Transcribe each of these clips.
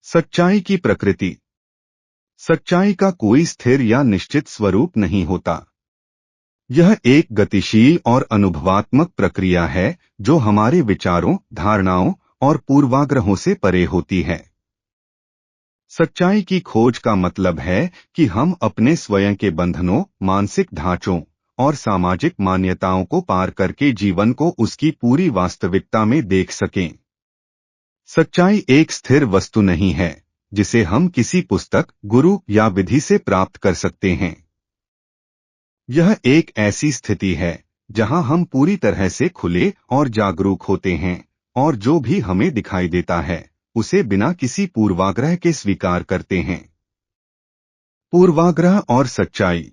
सच्चाई की प्रकृति। सच्चाई का कोई स्थिर या निश्चित स्वरूप नहीं होता। यह एक गतिशील और अनुभवात्मक प्रक्रिया है जो हमारे विचारों, धारणाओं और पूर्वाग्रहों से परे होती है। सच्चाई की खोज का मतलब है कि हम अपने स्वयं के बंधनों, मानसिक ढांचों और सामाजिक मान्यताओं को पार करके जीवन को उसकी पूरी वास्तविकता में देख सकें। सच्चाई एक स्थिर वस्तु नहीं है जिसे हम किसी पुस्तक, गुरु या विधि से प्राप्त कर सकते हैं। यह एक ऐसी स्थिति है जहां हम पूरी तरह से खुले और जागरूक होते हैं और जो भी हमें दिखाई देता है उसे बिना किसी पूर्वाग्रह के स्वीकार करते हैं। पूर्वाग्रह और सच्चाई।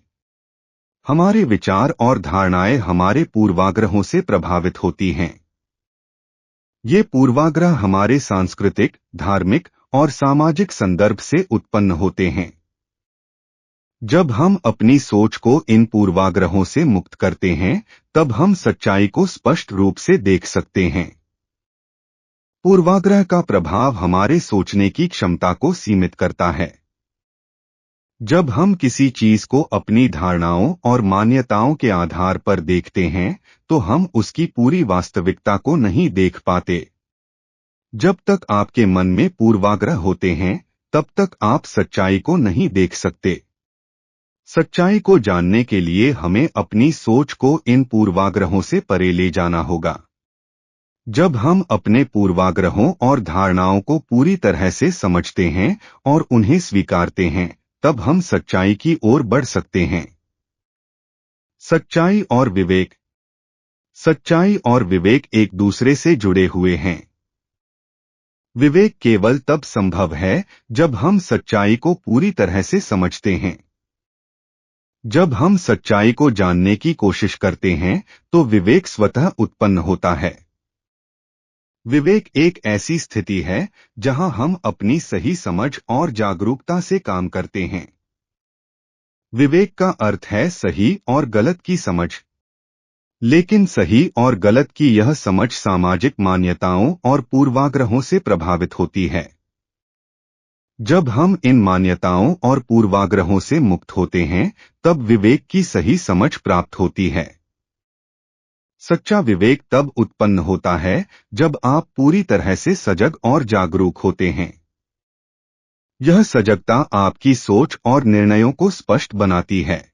हमारे विचार और धारणाएं हमारे पूर्वाग्रहों से प्रभावित होती हैं। ये पूर्वाग्रह हमारे सांस्कृतिक, धार्मिक और सामाजिक संदर्भ से उत्पन्न होते हैं। जब हम अपनी सोच को इन पूर्वाग्रहों से मुक्त करते हैं, तब हम सच्चाई को स्पष्ट रूप से देख सकते हैं। पूर्वाग्रह का प्रभाव हमारे सोचने की क्षमता को सीमित करता है। जब हम किसी चीज को अपनी धारणाओं और मान्यताओं के आधार पर देखते हैं, तो हम उसकी पूरी वास्तविकता को नहीं देख पाते। जब तक आपके मन में पूर्वाग्रह होते हैं, तब तक आप सच्चाई को नहीं देख सकते। सच्चाई को जानने के लिए हमें अपनी सोच को इन पूर्वाग्रहों से परे ले जाना होगा। जब हम अपने पूर्वाग्रहों और धारणाओं को पूरी तरह से समझते हैं और उन्हें स्वीकारते हैं, तब हम सच्चाई की ओर बढ़ सकते हैं। सच्चाई और विवेक। सच्चाई और विवेक एक दूसरे से जुड़े हुए हैं। विवेक केवल तब संभव है जब हम सच्चाई को पूरी तरह से समझते हैं। जब हम सच्चाई को जानने की कोशिश करते हैं, तो विवेक स्वतः उत्पन्न होता है। विवेक एक ऐसी स्थिति है जहां हम अपनी सही समझ और जागरूकता से काम करते हैं। विवेक का अर्थ है सही और गलत की समझ। लेकिन सही और गलत की यह समझ सामाजिक मान्यताओं और पूर्वाग्रहों से प्रभावित होती है। जब हम इन मान्यताओं और पूर्वाग्रहों से मुक्त होते हैं, तब विवेक की सही समझ प्राप्त होती है। सच्चा विवेक तब उत्पन्न होता है जब आप पूरी तरह से सजग और जागरूक होते हैं। यह सजगता आपकी सोच और निर्णयों को स्पष्ट बनाती है।